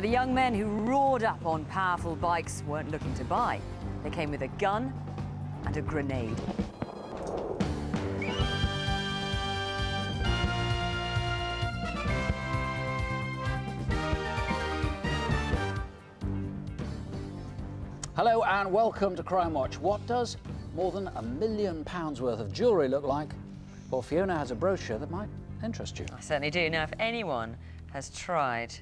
The young men who roared up on powerful bikes weren't looking to buy. They came with a gun and a grenade. Hello and welcome to Crimewatch. What does more than £1 million worth of jewellery look like? Well, Fiona has a brochure that might interest you. I certainly do. Now, if anyone has tried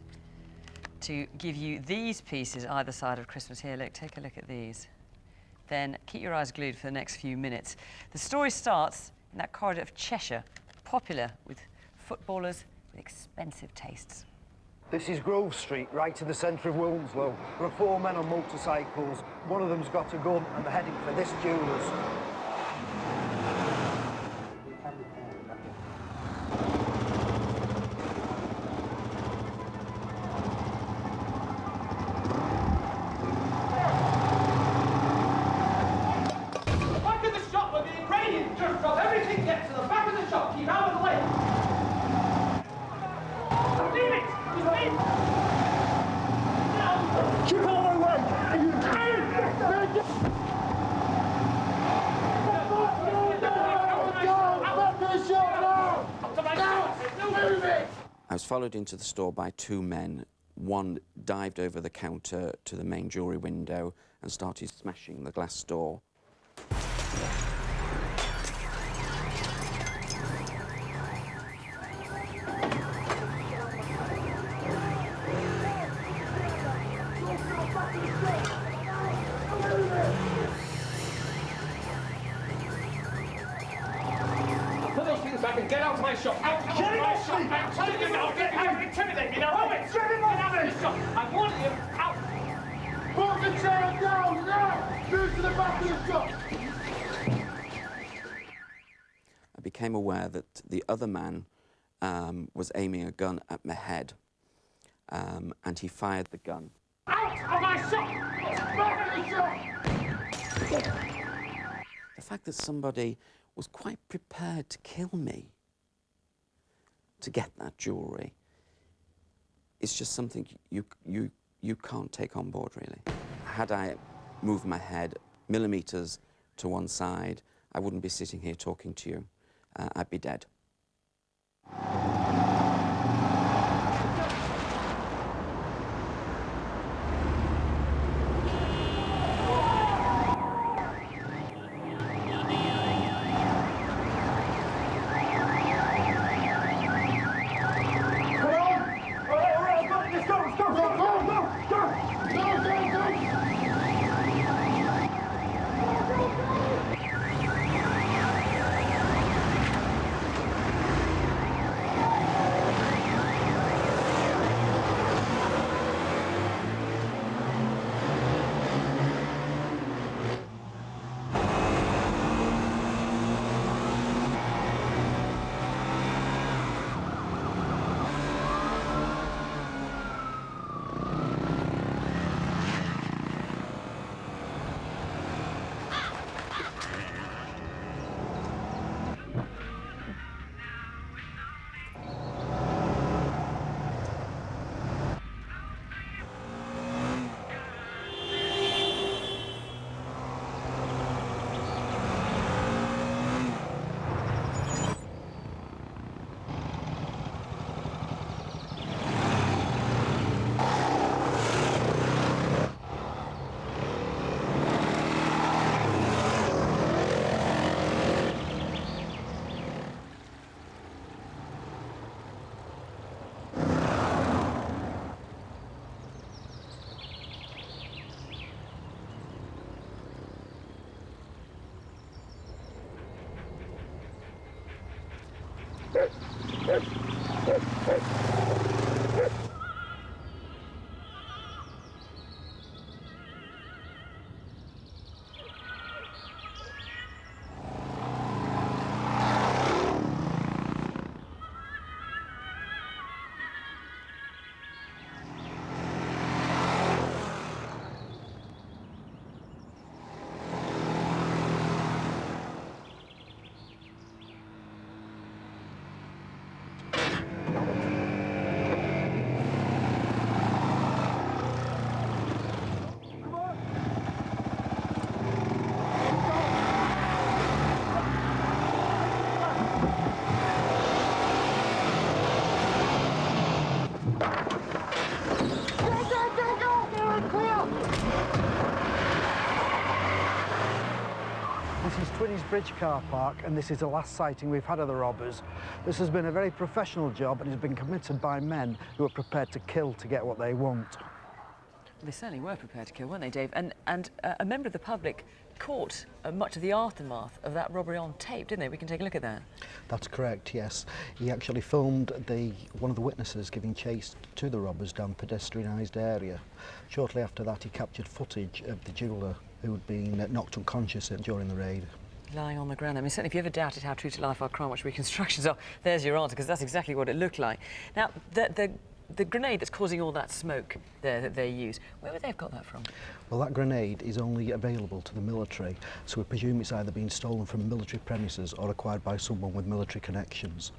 to give you these pieces either side of Christmas, here, look, take a look at these, then keep your eyes glued for the next few minutes. The story starts in that corridor of Cheshire, popular with footballers with expensive tastes. This is Grove Street, right in the centre of Wilmslow. There are 4 men on motorcycles. One of them's got a gun and they're heading for this jeweller's. Back of the shop where the Ukrainians just drop everything, get to the back of the shop, keep out of the way. Leave it! Keep out of the way! I was followed into the store by 2 men. One dived over the counter to the main jewellery window and started smashing the glass door. Put those things back and get out of my shop. Out of my shop! I'm telling you now, get out! Intimidate me now! Oh, wait! Get out of this shop! I'm warning you! Out! Put the chair down now! Move to the back of the shop! I became aware that the other man was aiming a gun at my head, and he fired the gun. Out of my shop! Back of the shop! The fact that somebody was quite prepared to kill me to get that jewellery is just something you can't take on board, really. Had I moved my head millimetres to one side, I wouldn't be sitting here talking to you. I'd be dead. Bridge car park, and this is the last sighting we've had of the robbers. This has been a very professional job and has been committed by men who are prepared to kill to get what they want. They certainly were prepared to kill, weren't they, Dave? And a member of the public caught much of the aftermath of that robbery on tape, didn't they? We can take a look at that. That's correct, yes. He actually filmed one of the witnesses giving chase to the robbers down the pedestrianised area. Shortly after that, he captured footage of the jeweller who had been knocked unconscious during the raid. Lying on the ground. I mean, certainly if you ever doubted how true to life our Crimewatch reconstructions are, there's your answer, because that's exactly what it looked like. Now, the grenade that's causing all that smoke there that they use, where would they have got that from? Well, that grenade is only available to the military, so we presume it's either been stolen from military premises or acquired by someone with military connections.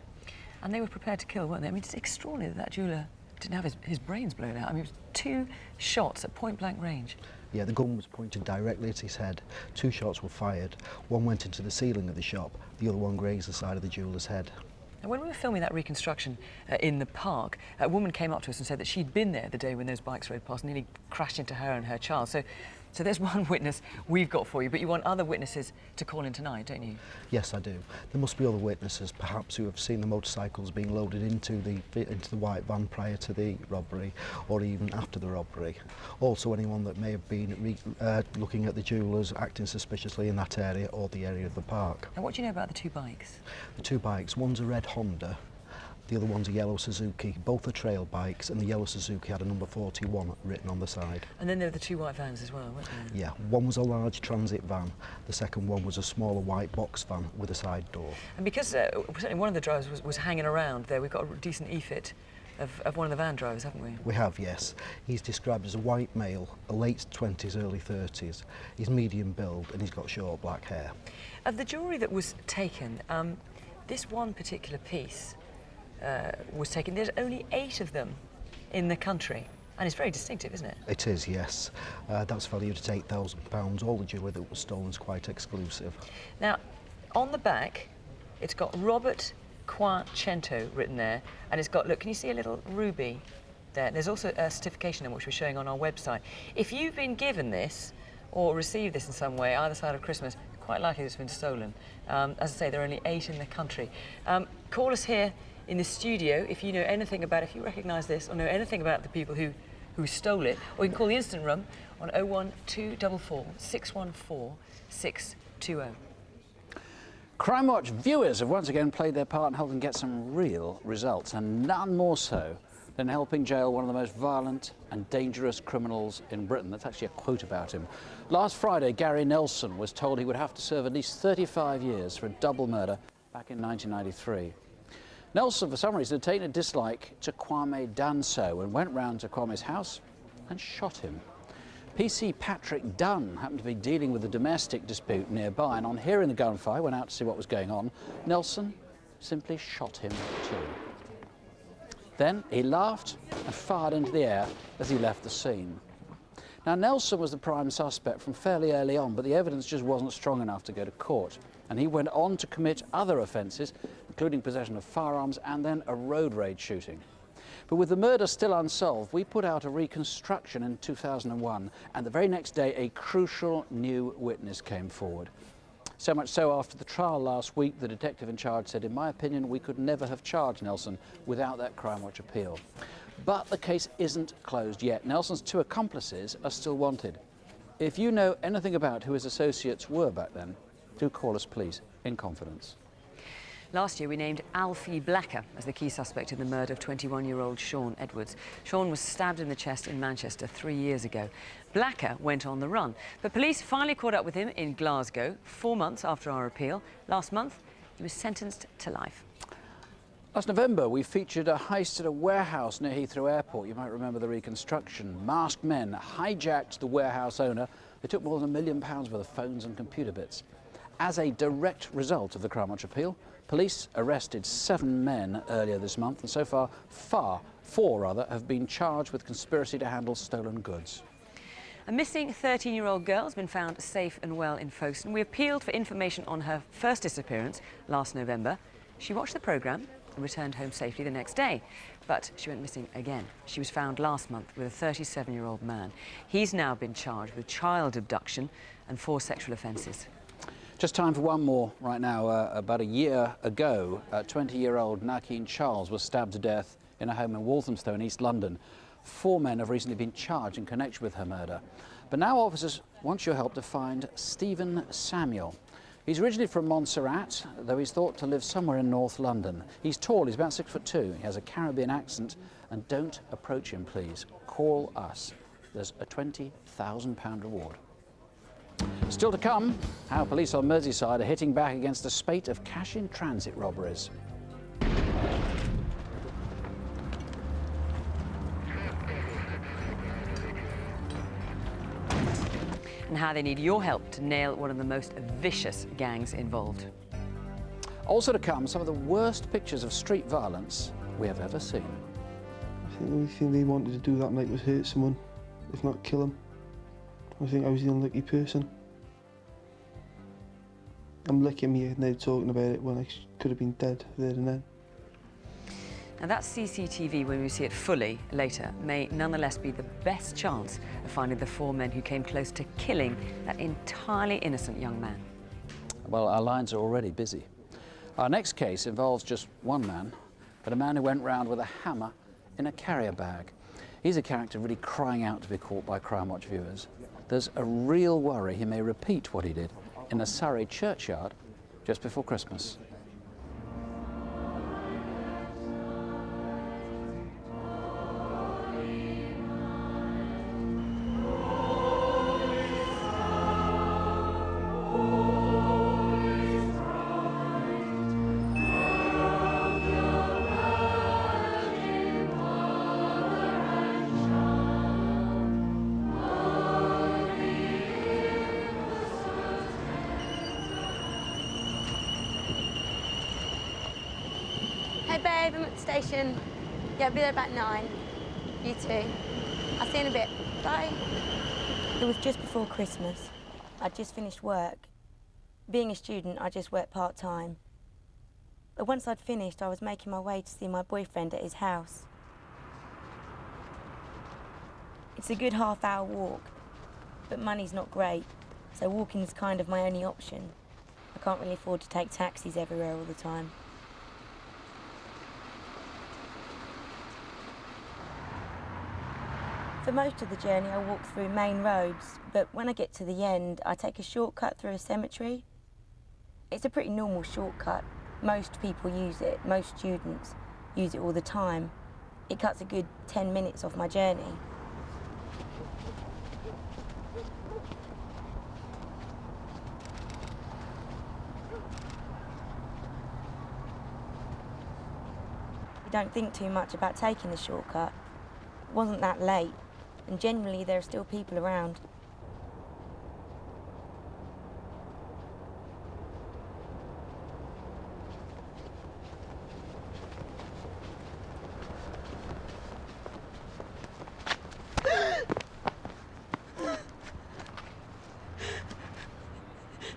And they were prepared to kill, weren't they? I mean, it's extraordinary that jeweller didn't have his brains blown out. I mean, it was 2 shots at point-blank range. Yeah, the gun was pointed directly at his head. 2 shots were fired. One went into the ceiling of the shop, the other one grazed the side of the jeweller's head. Now, when we were filming that reconstruction in the park, a woman came up to us and said that she'd been there the day when those bikes rode past, nearly crashed into her and her child. So there's one witness we've got for you, but you want other witnesses to call in tonight, don't you? Yes, I do. There must be other witnesses, perhaps, who have seen the motorcycles being loaded into the white van prior to the robbery, or even after the robbery. Also, anyone that may have been looking at the jewellers, acting suspiciously in that area or the area of the park. Now, what do you know about the 2 bikes? The 2 bikes, one's a red Honda, the other one's a yellow Suzuki. Both are trail bikes, and the yellow Suzuki had a number 41 written on the side. And then there were the 2 white vans as well, weren't there? Yeah, one was a large transit van, the second one was a smaller white box van with a side door. And because certainly one of the drivers was hanging around there, we've got a decent e-fit of one of the van drivers, haven't we? We have, yes. He's described as a white male, a late 20s, early 30s. He's medium build and he's got short black hair. Of the jewellery that was taken, this one particular piece was taken. There's only 8 of them in the country, and it's very distinctive, isn't it? It is, yes. That's valued at £8,000. All the jewellery that was stolen is quite exclusive. Now, on the back, it's got Robert Quattrocento written there, and it's got, look, can you see a little ruby there? There's also a certification number which we're showing on our website. If you've been given this or received this in some way, either side of Christmas, quite likely it's been stolen. As I say, there are only 8 in the country. Call us here in the studio if you know anything about, if you recognise this or know anything about the people who stole it, or you can call the instant room on 01244 614 620. Crimewatch viewers have once again played their part in helping get some real results, and none more so than helping jail one of the most violent and dangerous criminals in Britain. That's actually a quote about him. Last Friday, Gary Nelson was told he would have to serve at least 35 years for a double murder back in 1993. Nelson, for some reason, had taken a dislike to Kwame Danso and went round to Kwame's house and shot him. PC Patrick Dunn happened to be dealing with a domestic dispute nearby, and on hearing the gunfire, went out to see what was going on. Nelson simply shot him too. Then he laughed and fired into the air as he left the scene. Now, Nelson was the prime suspect from fairly early on, but the evidence just wasn't strong enough to go to court, and he went on to commit other offences, including possession of firearms and then a road rage shooting. But with the murder still unsolved, we put out a reconstruction in 2001, and the very next day a crucial new witness came forward. So much so, after the trial last week, the detective in charge said, in my opinion, we could never have charged Nelson without that Crimewatch appeal. But the case isn't closed yet. Nelson's 2 accomplices are still wanted. If you know anything about who his associates were back then, do call us, please, in confidence. Last year, we named Alfie Blacker as the key suspect in the murder of 21-year-old Sean Edwards. Sean was stabbed in the chest in Manchester 3 years ago. Blacker went on the run, but police finally caught up with him in Glasgow 4 months after our appeal. Last month, he was sentenced to life. Last November, we featured a heist at a warehouse near Heathrow Airport. You might remember the reconstruction. Masked men hijacked the warehouse owner. They took more than £1 million worth of phones and computer bits. As a direct result of the Crimewatch appeal, police arrested 7 men earlier this month, and so far, 4 have been charged with conspiracy to handle stolen goods. A missing 13-year-old girl has been found safe and well in Folkestone. We appealed for information on her first disappearance last November. She watched the programme and returned home safely the next day, but she went missing again. She was found last month with a 37-year-old man. He's now been charged with child abduction and 4 sexual offences. Just time for one more right now. About a year ago, 20-year-old Nakeen Charles was stabbed to death in a home in Walthamstow in East London. 4 men have recently been charged in connection with her murder. But now officers want your help to find Stephen Samuel. He's originally from Montserrat, though he's thought to live somewhere in North London. He's tall, he's about 6'2". He has a Caribbean accent, and don't approach him, please. Call us. There's a £20,000 reward. Still to come, how police on Merseyside are hitting back against a spate of cash-in-transit robberies. And how they need your help to nail one of the most vicious gangs involved. Also to come, some of the worst pictures of street violence we have ever seen. I think the only thing they wanted to do that night was hurt someone, if not kill them. I think I was the unlucky person. I'm lucky I'm here now talking about it when I could have been dead there and then. Now that CCTV, when we see it fully later, may nonetheless be the best chance of finding the 4 men who came close to killing that entirely innocent young man. Well, our lines are already busy. Our next case involves just one man, but a man who went round with a hammer in a carrier bag. He's a character really crying out to be caught by Crimewatch viewers. There's a real worry he may repeat what he did in a Surrey churchyard just before Christmas. Hey babe, I'm at the station. Yeah, I'll be there about 9. You too. I'll see you in a bit. Bye. It was just before Christmas. I'd just finished work. Being a student, I just worked part-time. But once I'd finished, I was making my way to see my boyfriend at his house. It's a good half-hour walk, but money's not great, so walking's kind of my only option. I can't really afford to take taxis everywhere all the time. For most of the journey, I walk through main roads, but when I get to the end, I take a shortcut through a cemetery. It's a pretty normal shortcut. Most people use it, most students use it all the time. It cuts a good 10 minutes off my journey. You don't think too much about taking the shortcut. It wasn't that late. And generally there are still people around.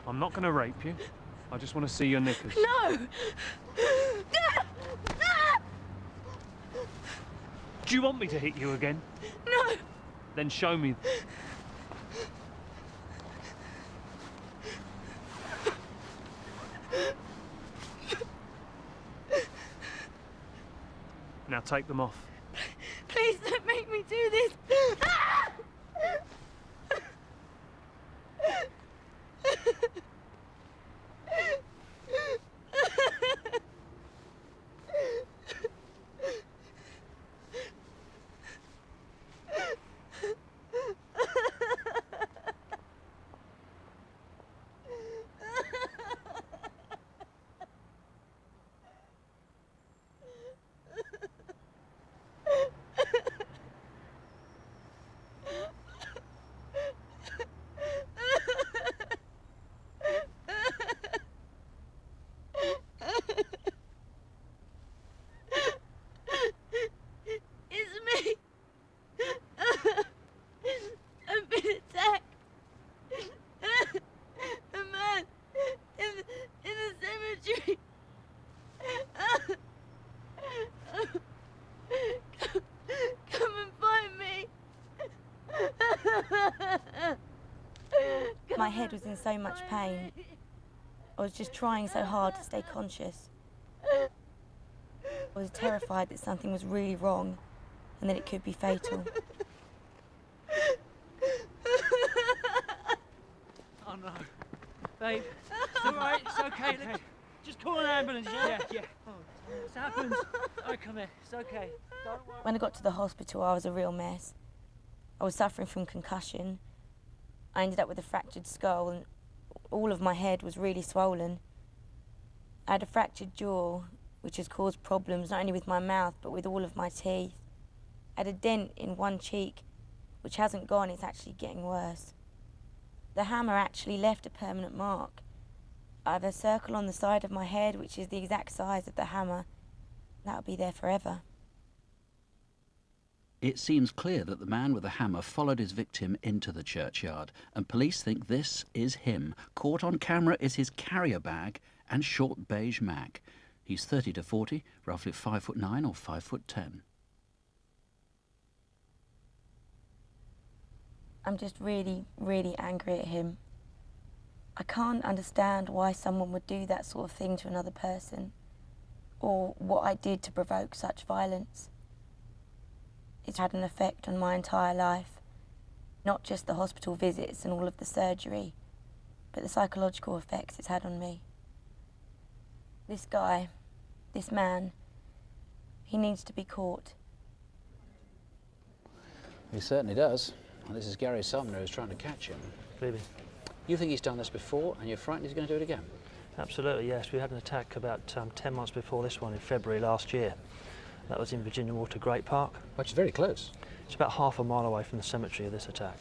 I'm not going to rape you. I just want to see your knickers. No! Do you want me to hit you again? No! Then show me. Now take them off. Please don't make me do this! My head was in so much pain. I was just trying so hard to stay conscious. I was terrified that something was really wrong and that it could be fatal. Oh no. Babe, it's all right, it's okay. Just call an ambulance, yeah? Yeah. Oh, what's happened? Oh, come here, it's okay. Don't worry. When I got to the hospital, I was a real mess. I was suffering from concussion. I ended up with a fractured skull and all of my head was really swollen. I had a fractured jaw, which has caused problems not only with my mouth, but with all of my teeth. I had a dent in one cheek, which hasn't gone, it's actually getting worse. The hammer actually left a permanent mark. I have a circle on the side of my head, which is the exact size of the hammer. That'll be there forever. It seems clear that the man with the hammer followed his victim into the churchyard, and police think this is him. Caught on camera is his carrier bag and short beige Mac. He's 30 to 40, roughly 5'9" or 5'10". I'm just really, really angry at him. I can't understand why someone would do that sort of thing to another person, or what I did to provoke such violence. It's had an effect on my entire life, not just the hospital visits and all of the surgery, but the psychological effects it's had on me. This guy, this man, he needs to be caught. He certainly does. And this is Gary Sumner who's trying to catch him. Really? You think he's done this before and you're frightened he's going to do it again? Absolutely, yes. We had an attack about 10 months before this one in February last year. That was in Virginia Water Great Park. Which is very close. It's about half a mile away from the cemetery of this attack.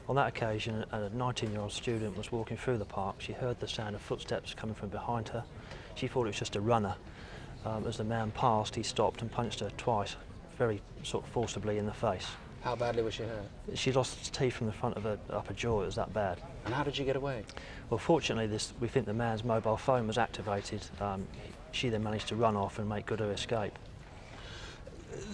On that occasion, a 19-year-old student was walking through the park. She heard the sound of footsteps coming from behind her. She thought it was just a runner. As the man passed, he stopped and punched her twice, very sort of forcibly in the face. How badly was she hurt? She lost teeth from the front of her upper jaw. It was that bad. And how did she get away? Well, fortunately, we think the man's mobile phone was activated. She then managed to run off and make good her escape.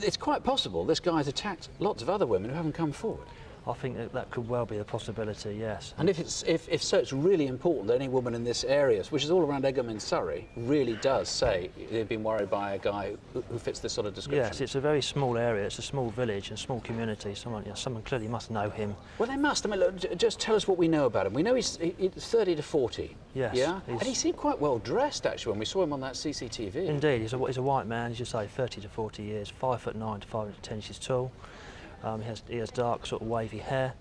It's quite possible this guy's attacked lots of other women who haven't come forward. I think that could well be a possibility, yes. And if so, it's really important that any woman in this area, which is all around Egham in Surrey, really does say they've been worried by a guy who fits this sort of description. Yes, it's a very small area, it's a small village and small community. Someone clearly must know him. Well, they must. I mean, look, just tell us what we know about him. We know he's 30 to 40. Yes. Yeah? And he seemed quite well dressed, actually, when we saw him on that CCTV. Indeed, he's a white man, as you say, 30 to 40 years, 5'9" to 5'10" inches tall. He has dark, sort of wavy hair,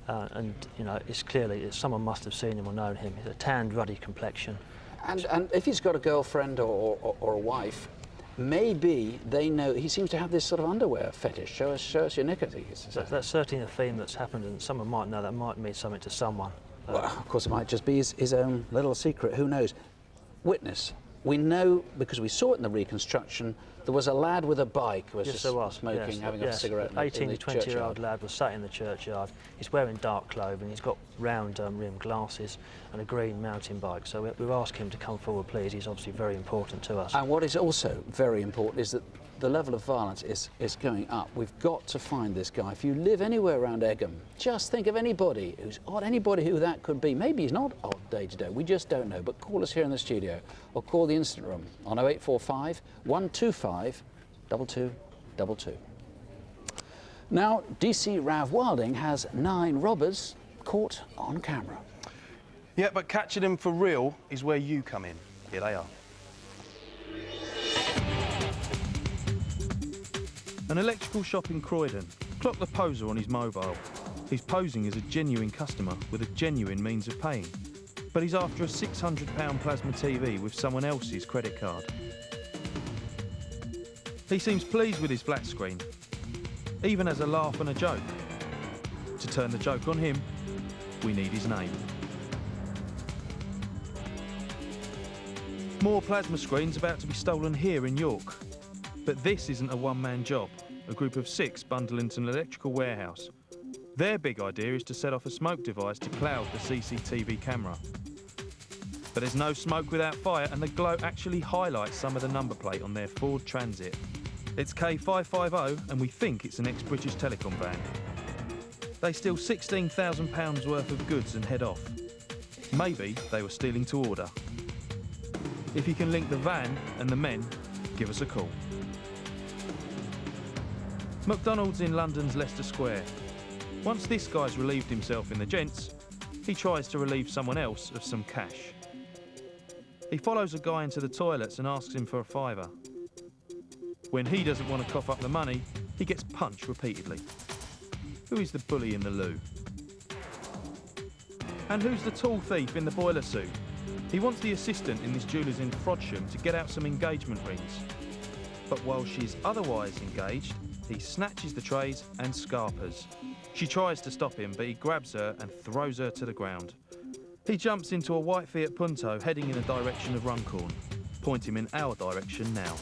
and you know, it's clearly someone must have seen him or known him. He's a tanned, ruddy complexion. And if he's got a girlfriend or a wife, maybe they know. He seems to have this sort of underwear fetish. Show us your knickers. That's certainly a theme that's happened, and someone might know that might mean something to someone. Well, of course, it might just be his own little secret. Who knows? Witness. We know, because we saw it in the reconstruction, there was a lad with a bike who was Yes, just there was. smoking, Yes, having yes. a cigarette in 18 the to 20-year-old churchyard. lad was sat in the churchyard. He's wearing dark clothing, he's got round rimmed glasses and a green mountain bike. So we've asked him to come forward, please. He's obviously very important to us. And what is also very important is that the level of violence is going up. We've got to find this guy. If you live anywhere around Egham, just think of anybody who's odd, anybody who that could be. Maybe he's not odd day to day, we just don't know. But call us here in the studio or call the incident room on 0845 125 2222. Now, DC Rav Wilding has 9 robbers caught on camera. Yeah, but catching them for real is where you come in. Here they are. An electrical shop in Croydon. Clock the poser on his mobile. He's posing as a genuine customer with a genuine means of paying. But he's after a £600 plasma TV with someone else's credit card. He seems pleased with his flat screen, even has a laugh and a joke. To turn the joke on him, we need his name. More plasma screens about to be stolen here in York. But this isn't a one-man job. A group of 6 bundle into an electrical warehouse. Their big idea is to set off a smoke device to cloud the CCTV camera. But there's no smoke without fire, and the glow actually highlights some of the number plate on their Ford Transit. It's K550, and we think it's an ex-British Telecom van. They steal £16,000 worth of goods and head off. Maybe they were stealing to order. If you can link the van and the men, give us a call. McDonald's in London's Leicester Square. Once this guy's relieved himself in the gents, he tries to relieve someone else of some cash. He follows a guy into the toilets and asks him for a £5. When he doesn't want to cough up the money, he gets punched repeatedly. Who is the bully in the loo? And who's the tall thief in the boiler suit? He wants the assistant in this jeweller's in Frodsham to get out some engagement rings. But while she's otherwise engaged, he snatches the trays and scarpers. She tries to stop him, but he grabs her and throws her to the ground. He jumps into a white Fiat Punto heading in the direction of Runcorn. Point him in our direction now.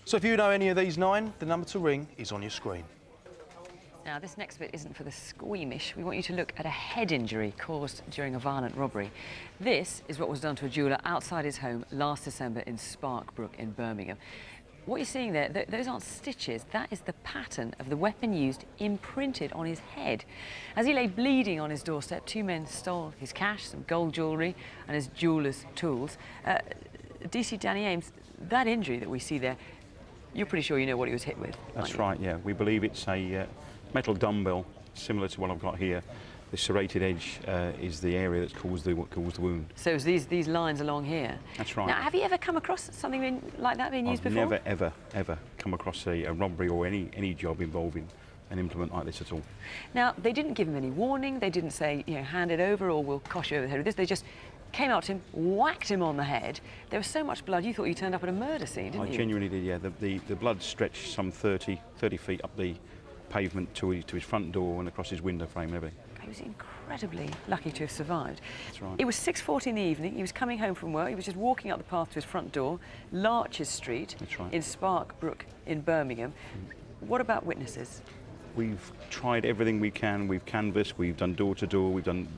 So if you know any of these 9, the number to ring is on your screen. Now, this next bit isn't for the squeamish. We want you to look at a head injury caused during a violent robbery. This is what was done to a jeweller outside his home last December in Sparkbrook in Birmingham. What you're seeing there, those aren't stitches. That is the pattern of the weapon used imprinted on his head. As he lay bleeding on his doorstep, 2 men stole his cash, some gold jewellery and his jeweller's tools. DC Danny Ames, that injury that we see there, you're pretty sure you know what he was hit with. That's right, yeah. We believe it's a metal dumbbell, similar to what I've got here. The serrated edge is the area that's caused the wound. So it's these lines along here? That's right. Now, have you ever come across something like that being used before? I've never, ever come across a robbery or any job involving an implement like this at all. Now, they didn't give him any warning. They didn't say, you know, hand it over or we'll cosh you over the head with this. They just came out to him, whacked him on the head. There was so much blood, you thought you turned up at a murder scene, didn't you? I genuinely did, yeah. The blood stretched some 30 feet up the pavement to his front door and across his window frame and everything. He was incredibly lucky to have survived. That's right. It was 6:40 in the evening. He was coming home from work. He was just walking up the path to his front door, Larches Street, That's right. in Sparkbrook in Birmingham. What about witnesses? We've tried everything we can. We've canvassed, we've done door-to-door, we've done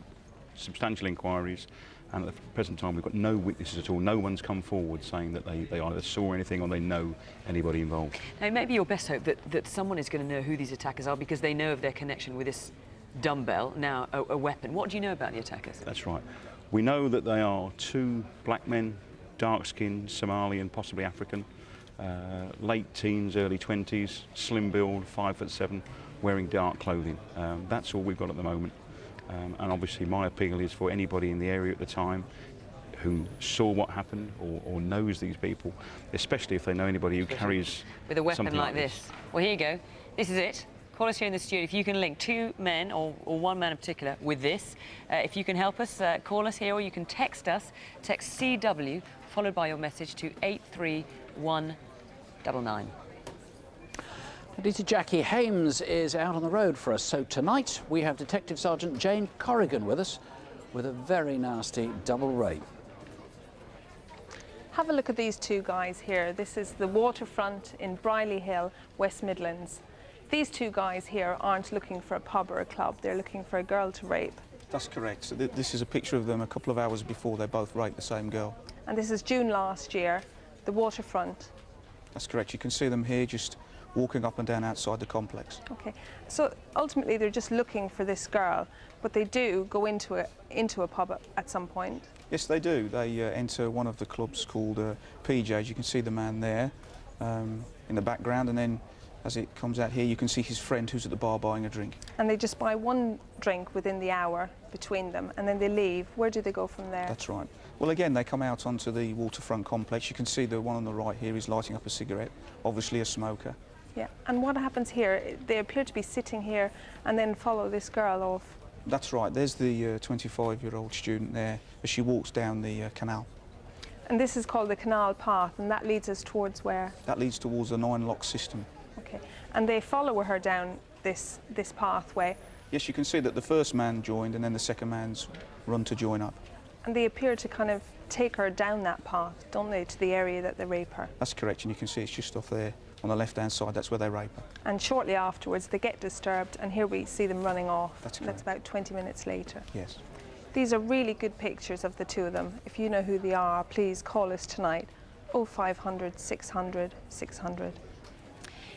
substantial inquiries, and at the present time we've got no witnesses at all. No one's come forward saying that they either saw anything or they know anybody involved. Now, it may be your best hope that someone is going to know who these attackers are because they know of their connection with this dumbbell, now a weapon. What do you know about the attackers? That's right. We know that they are 2 black men, dark-skinned, Somali and possibly African, late teens, early 20s, slim build, 5'7", wearing dark clothing. That's all we've got at the moment. And obviously my appeal is for anybody in the area at the time who saw what happened or knows these people, especially if they know anybody who carries with a weapon something like this. Well, here you go. This is it. Call us here in the studio if you can link 2 men or 1 man in particular with this. If you can help us, call us here or you can text us. Text CW followed by your message to 83199. Editor Jackie Hames is out on the road for us. So tonight we have Detective Sergeant Jane Corrigan with us with a very nasty double rape. Have a look at these 2 guys here. This is the waterfront in Briley Hill, West Midlands. These 2 guys here aren't looking for a pub or a club. They're looking for a girl to rape. That's correct. So this is a picture of them a couple of hours before they both raped the same girl. And this is June last year, the waterfront. That's correct. You can see them here just walking up and down outside the complex. Okay, so ultimately they're just looking for this girl, but they do go into a pub at some point. Yes, they do. They enter one of the clubs called PJ's. You can see the man there in the background, and then as it comes out here, you can see his friend who's at the bar buying a drink. And they just buy 1 drink within the hour between them, and then they leave. Where do they go from there? That's right. Well, again, they come out onto the waterfront complex. You can see the one on the right here is lighting up a cigarette, obviously a smoker. Yeah, and what happens here? They appear to be sitting here and then follow this girl off. That's right. There's the 25-year-old student there as she walks down the canal. And this is called the canal path, and that leads us towards where? That leads towards the 9-lock system. Okay, and they follow her down this pathway? Yes, you can see that the first man joined and then the second man's run to join up. And they appear to kind of take her down that path, don't they, to the area that they rape her? That's correct, and you can see it's just off there on the left-hand side. That's where they rape her. And shortly afterwards they get disturbed, and here we see them running off. That's correct. That's about 20 minutes later. Yes. These are really good pictures of the 2 of them. If you know who they are, please call us tonight, 0500 600 600.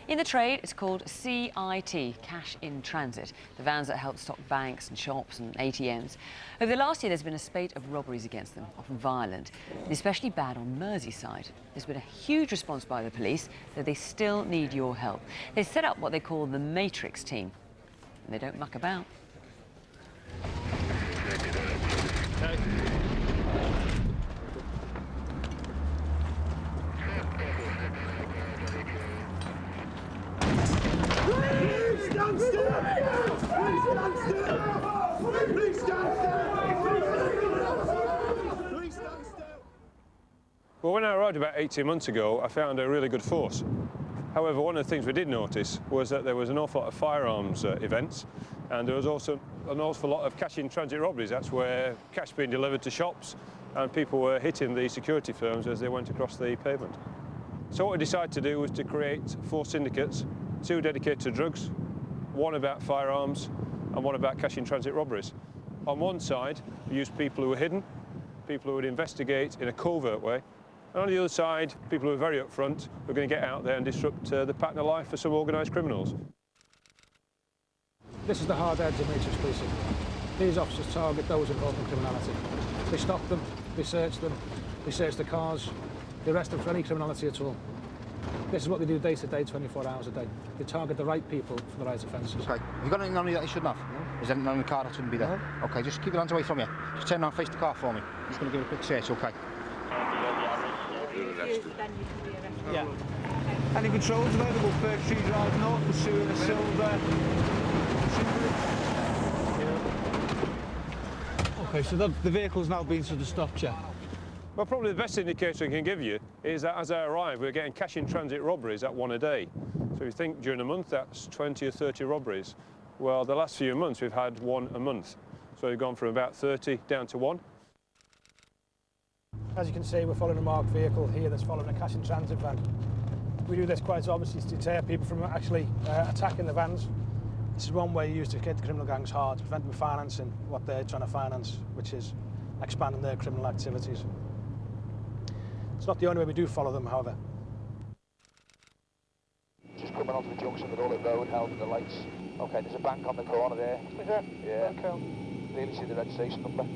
In the trade, it's called CIT, cash in transit, the vans that help stock banks and shops and ATMs. Over the last year, there's been a spate of robberies against them, often violent, and especially bad on Merseyside. There's been a huge response by the police, though they still need your help. They set up what they call the Matrix team, and they don't muck about. Well, when I arrived about 18 months ago, I found a really good force. However, one of the things we did notice was that there was an awful lot of firearms events, and there was also an awful lot of cash in transit robberies. That's where cash being delivered to shops, and people were hitting the security firms as they went across the pavement. So what we decided to do was to create 4 syndicates, 2 dedicated to drugs, 1 about firearms, and 1 about cash in transit robberies. On one side, we used people who were hidden, people who would investigate in a covert way, and on the other side, people who are very upfront, who are going to get out there and disrupt the pattern of life for some organised criminals. This is the hard edge of Matrix policing. These officers target those involved in criminality. They stop them, they search the cars, they arrest them for any criminality at all. This is what they do day to day, 24 hours a day. They target the right people for the right offences. Okay, have you got anything on you that you shouldn't have? No. Is there anything on the car that shouldn't be there? No. Okay, just keep your hands away from you. Just turn around, face the car for me. I'm just going to give it a quick search, okay? Yeah. Any controls available? First Street Drive North, pursuing a silver. Okay, so the vehicle's now been sort of stopped, yeah? Well, probably the best indicator I can give you is that as I arrived, we're getting cash in transit robberies at 1 a day. So if you think during a month, that's 20 or 30 robberies. Well, the last few months, we've had 1 a month. So we've gone from about 30 down to 1. As you can see, we're following a marked vehicle here that's following a cash in transit van. We do this quite obviously to deter people from actually attacking the vans. This is one way used to hit the criminal gangs hard, to prevent them financing what they're trying to finance, which is expanding their criminal activities. It's not the only way we do follow them, however. Just coming onto the junction with all the road held and the lights. Okay, there's a bank on the corner there. Is there? Yeah. Okay. Really see the registration number.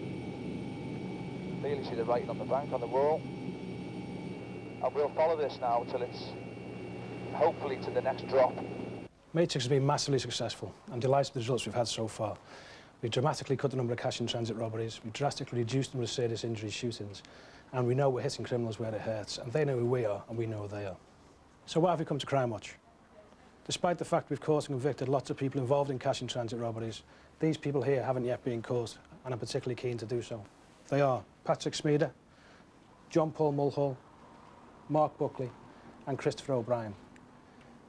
Really see the writing on the bank, on the wall. And we'll follow this now until it's hopefully to the next drop. Matrix has been massively successful. I'm delighted with the results we've had so far. We've dramatically cut the number of cash in transit robberies, we've drastically reduced the number of serious injuries, shootings, and we know we're hitting criminals where it hurts, and they know who we are, and we know who they are. So why have we come to Crimewatch? Despite the fact we've caught and convicted lots of people involved in cash in transit robberies, these people here haven't yet been caught, and I'm particularly keen to do so. They are Patrick Smeeder, John Paul Mulhall, Mark Buckley, and Christopher O'Brien.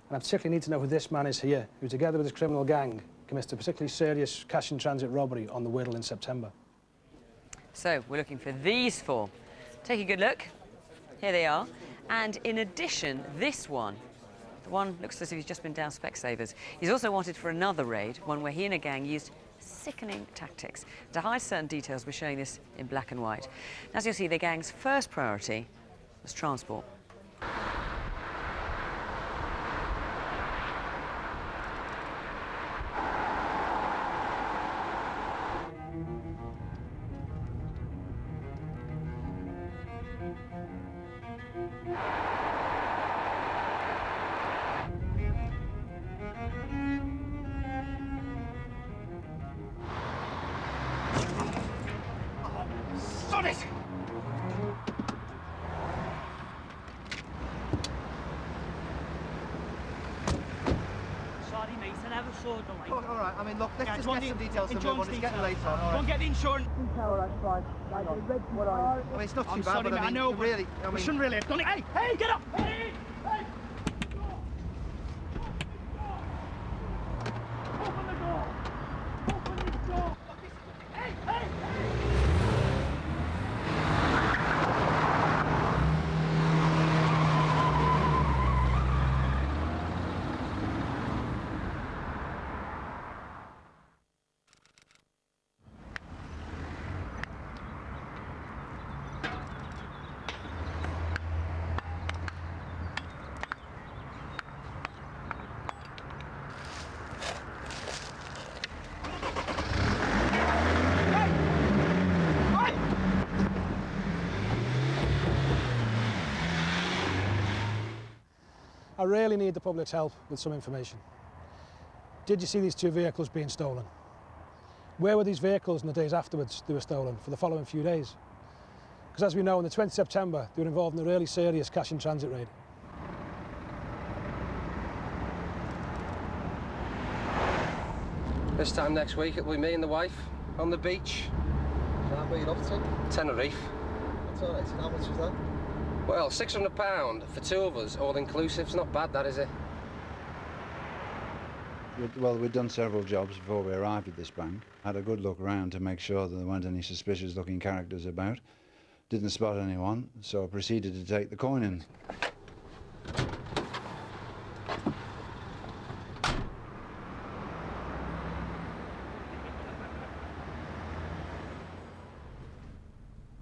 And I particularly need to know who this man is here, who together with his criminal gang commits a particularly serious cash in transit robbery on the Wirral in September. So we're looking for these 4. Take a good look. Here they are. And in addition, this one, the one looks as if he's just been down Specsavers. He's also wanted for another raid, one where he and a gang used sickening tactics. To hide certain details, we're showing this in black and white. As you'll see, the gang's first priority was transport. Sod it! Sorry, mate, I never saw the light. Oh, all right, I mean, look, let's just get some details from John's everyone. It's getting late on. Go and get the insurance. All right, fine. I mean, it's not too bad, sorry, but mate, I mean, know, really, I we mean... shouldn't really have done it. Hey, hey, get up! Hey, hey! Open the door! Open this door! Hey, hey! I really need the public's help with some information. Did you see these 2 vehicles being stolen? Where were these vehicles in the days afterwards they were stolen for the following few days? Because as we know, on the 20th of September, they were involved in a really serious cash-in-transit raid. This time next week, it'll be me and the wife on the beach. Where you off to? Tenerife. That's all right. How much was that? Well, £600 for 2 of us, all inclusive. It's not bad, that, is it? Well, we'd done several jobs before we arrived at this bank. Had a good look around to make sure that there weren't any suspicious-looking characters about. Didn't spot anyone, so I proceeded to take the coin in.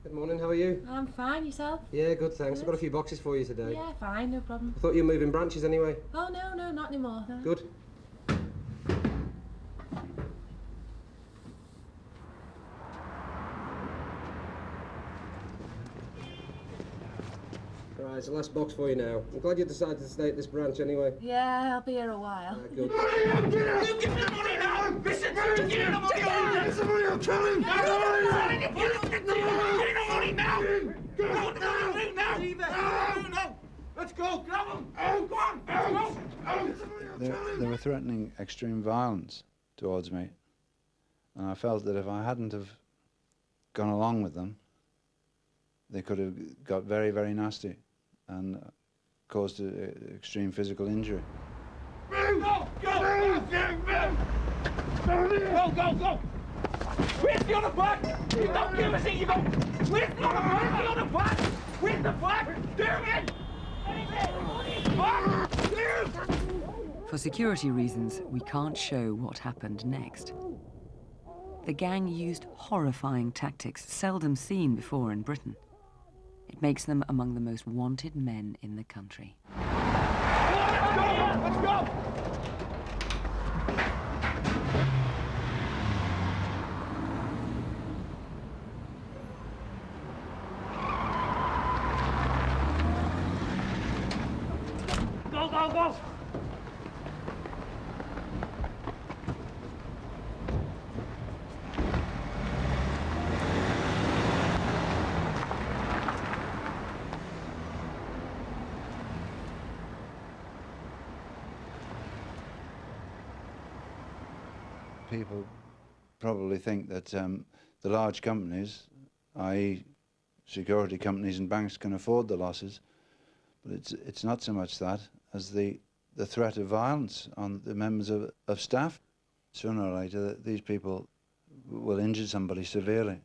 Good morning, how are you? I'm fine, yourself? Yeah, good, thanks. I've got a few boxes for you today. Yeah, fine, no problem. I thought you were moving branches anyway. Oh, no, not anymore. No. Good. Right, it's the last box for you now. I'm glad you decided to stay at this branch anyway. Yeah, I'll be here a while. Good. You give me the money now! Listen to me! Give me the money now! It's the money I'm telling! Give me the money now! Now! Let's go! Grab him! Go on! Let's go! They were threatening extreme violence towards me, and I felt that if I hadn't have gone along with them, they could have got very, very nasty and caused extreme physical injury. Go! Go! Go! Where's the other bag? You don't give us it, you go! Where's the other bag? Where's the bag? Damn it! For security reasons, we can't show what happened next. The gang used horrifying tactics seldom seen before in Britain. It makes them among the most wanted men in the country. Let's go! Go! People probably think that the large companies, i.e. security companies and banks, can afford the losses, but it's not so much that as the threat of violence on the members of staff. Sooner or later, these people will injure somebody severely.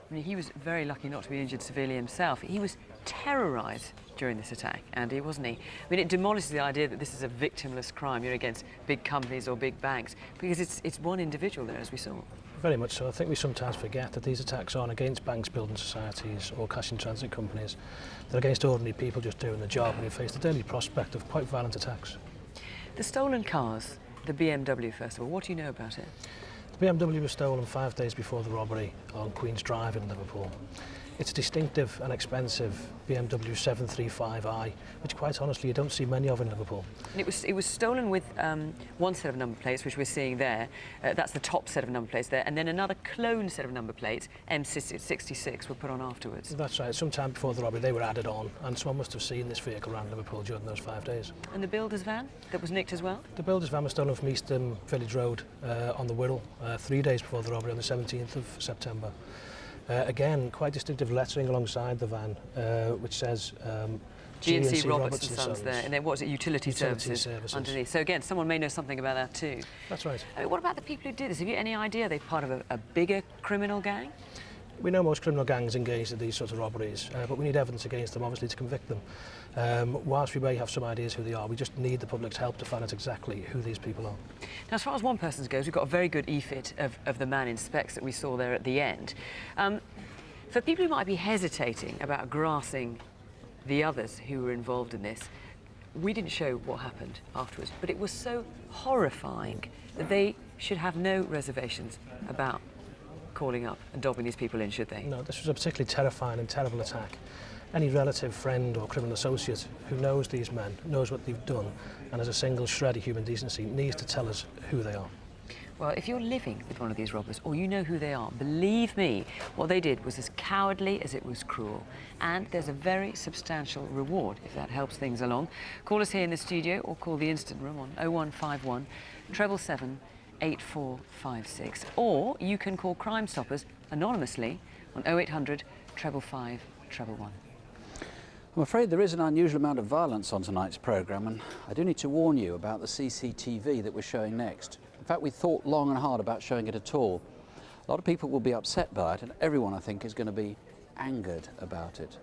I mean, he was very lucky not to be injured severely himself. He was terrorised during this attack, Andy, wasn't he? I mean, it demolishes the idea that this is a victimless crime, you're against big companies or big banks, because it's one individual there, as we saw. Very much so. I think we sometimes forget that these attacks aren't against banks, building societies or cash-in-transit companies. They're against ordinary people just doing the job, and you face the daily prospect of quite violent attacks. The stolen cars, the BMW first of all, what do you know about it? The BMW was stolen 5 days before the robbery on Queen's Drive in Liverpool. It's a distinctive and expensive BMW 735i, which quite honestly you don't see many of in Liverpool. And it was stolen with one set of number plates, which we're seeing there. That's the top set of number plates there, and then another clone set of number plates, M66, were put on afterwards. That's right. Sometime before the robbery they were added on, and someone must have seen this vehicle around Liverpool during those 5 days. And the builder's van that was nicked as well? The builder's van was stolen from Eastham Village Road on the Wirral 3 days before the robbery on the 17th of September. Again, quite distinctive lettering alongside the van, which says G&C Roberts and Sons there, and then what was it, utility services underneath. So again, someone may know something about that too. That's right. I mean, what about the people who did this? Have you any idea they're part of a bigger criminal gang? We know most criminal gangs engaged in these sorts of robberies, but we need evidence against them, obviously, to convict them. Whilst we may have some ideas who they are, we just need the public's help to find out exactly who these people are. Now, as far as one person goes, we've got a very good e-fit of the man in specs that we saw there at the end. For people who might be hesitating about grassing the others who were involved in this, we didn't show what happened afterwards, but it was so horrifying that they should have no reservations about calling up and dobbing these people in, should they? No, this was a particularly terrifying and terrible attack. Any relative, friend or criminal associate who knows these men, knows what they've done, and has a single shred of human decency needs to tell us who they are. Well, if you're living with one of these robbers, or you know who they are, believe me, what they did was as cowardly as it was cruel. And there's a very substantial reward, if that helps things along. Call us here in the studio, or call the instant room on 0151 777 8456. Or you can call Crime Stoppers anonymously on 0800 555 111. I'm afraid there is an unusual amount of violence on tonight's programme, and I do need to warn you about the CCTV that we're showing next. In fact, we thought long and hard about showing it at all. A lot of people will be upset by it, and everyone, I think, is going to be angered about it.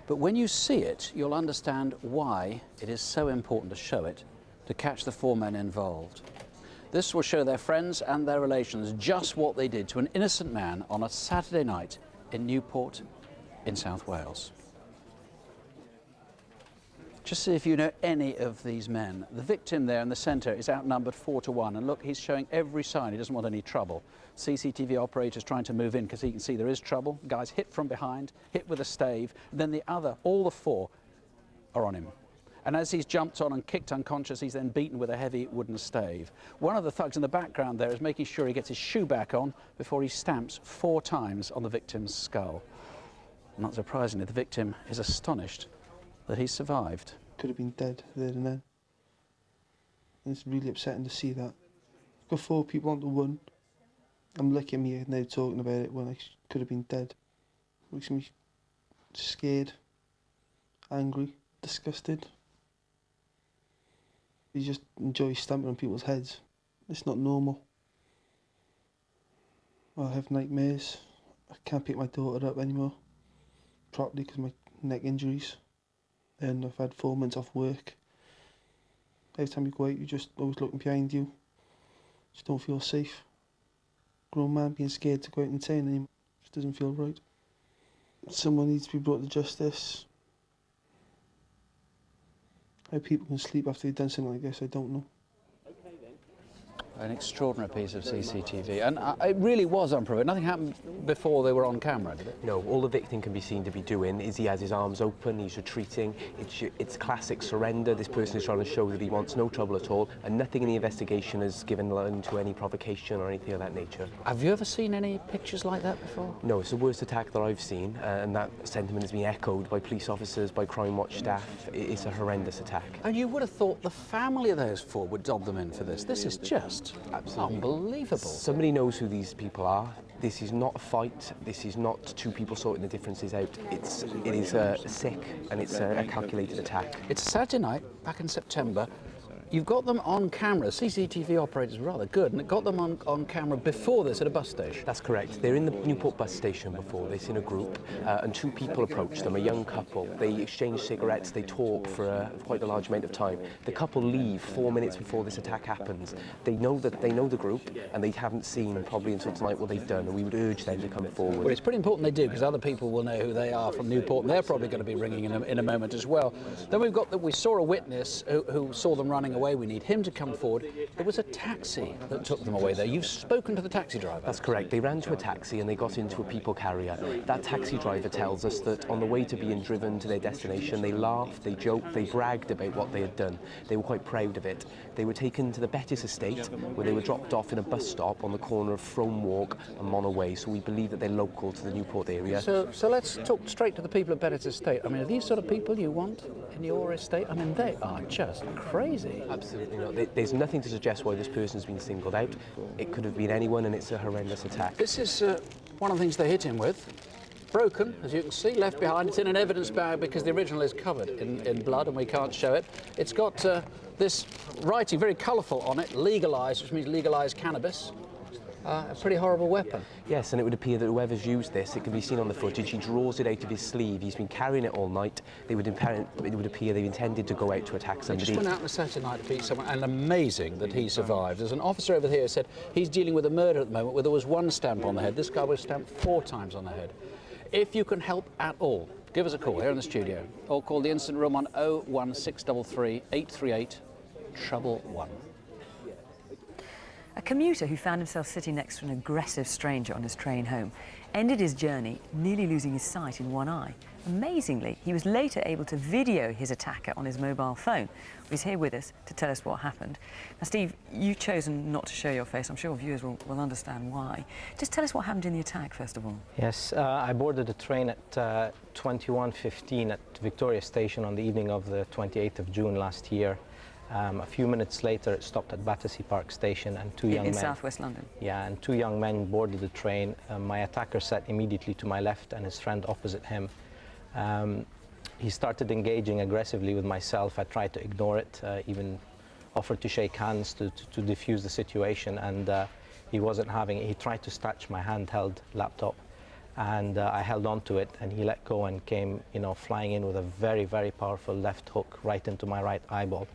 But when you see it, you'll understand why it is so important to show it, to catch the 4 men involved. This will show their friends and their relations just what they did to an innocent man on a Saturday night in Newport in South Wales. Just see if you know any of these men. The victim there in the centre is outnumbered 4 to 1, and look, he's showing every sign he doesn't want any trouble. CCTV operator's trying to move in because he can see there is trouble. The guy's hit from behind, hit with a stave, and then all the 4 are on him. And as he's jumped on and kicked unconscious, he's then beaten with a heavy wooden stave. One of the thugs in the background there is making sure he gets his shoe back on before he stamps 4 times on the victim's skull. Not surprisingly, the victim is astonished that he survived. Could have been dead there and then. And it's really upsetting to see that. I've got 4 people onto 1. I'm lucky I'm here now talking about it when I could have been dead. Makes me scared, angry, disgusted. You just enjoy stamping on people's heads. It's not normal. I have nightmares. I can't pick my daughter up anymore properly because of my neck injuries. And I've had 4 months off work. Every time you go out, you're just always looking behind you. Just don't feel safe. Grown man being scared to go out in town anymore just doesn't feel right. Someone needs to be brought to justice. How people can sleep after they've done something like this, I don't know. An extraordinary piece of CCTV, and it really was unprovoked. Nothing happened before they were on camera, did it? No, all the victim can be seen to be doing is he has his arms open, he's retreating. It's classic surrender. This person is trying to show that he wants no trouble at all, and nothing in the investigation has given line to any provocation or anything of that nature. Have you ever seen any pictures like that before? No, it's the worst attack that I've seen, and that sentiment has been echoed by police officers, by Crimewatch staff. It's a horrendous attack. And you would have thought the family of those 4 would dob them in for this. This is just absolutely unbelievable. Somebody knows who these people are. This is not a fight. This is not 2 people sorting the differences out. It is sick, and it's a calculated attack. It's a Saturday night, back in September. You've got them on camera. CCTV operators are rather good, and it got them on camera before this at a bus station. That's correct. They're in the Newport bus station before this in a group, and 2 people approach them, a young couple. They exchange cigarettes, they talk for quite a large amount of time. The couple leave 4 minutes before this attack happens. They know the group, and they haven't seen probably until tonight what they've done, and we would urge them to come forward. Well, it's pretty important they do, because other people will know who they are from Newport, and they're probably going to be ringing in a moment as well. Then we saw a witness who saw them running away. We need him to come forward. It was a taxi that took them away there. You've spoken to the taxi driver. That's correct. They ran to a taxi and they got into a people carrier. That taxi driver tells us that on the way to being driven to their destination, they laughed, they joked, they bragged about what they had done. They were quite proud of it. They were taken to the Bettis estate, where they were dropped off in a bus stop on the corner of Frome Walk and Monoway, so we believe that they're local to the Newport area. So let's talk straight to the people at Bettis estate. I mean, are these sort of people you want in your estate? I mean, they are just crazy. Absolutely not. There's nothing to suggest why this person's been singled out. It could have been anyone, and it's a horrendous attack. This is one of the things they hit him with. Broken, as you can see, left behind. It's in an evidence bag because the original is covered in blood and we can't show it. It's got this writing, very colourful on it, legalised, which means legalised cannabis. A pretty horrible weapon. Yes, and it would appear that whoever's used this, it can be seen on the footage, he draws it out of his sleeve. He's been carrying it all night. It would appear they've intended to go out to attack somebody. They just went out on a Saturday night to beat someone, and amazing that he survived. There's an officer over here who said he's dealing with a murder at the moment where there was 1 stamp on the head. This guy was stamped 4 times on the head. If you can help at all, give us a call here in the studio, or call the instant room on 01633 838 111. A commuter who found himself sitting next to an aggressive stranger on his train home ended his journey nearly losing his sight in one eye. Amazingly, he was later able to video his attacker on his mobile phone. He's here with us to tell us what happened. Now, Steve, you've chosen not to show your face. I'm sure viewers will understand why. Just tell us what happened in the attack, first of all. Yes, I boarded a train at 21:15 at Victoria Station on the evening of the 28th of June last year. A few minutes later, it stopped at Battersea Park Station, and two young men... In southwest London? Yeah, and two young men boarded the train. My attacker sat immediately to my left and his friend opposite him. He started engaging aggressively with myself. I tried to ignore it, even offered to shake hands to defuse the situation, and he wasn't having it. He tried to snatch my handheld laptop, and I held on to it, and he let go and came, flying in with a very, very powerful left hook right into my right eyeball.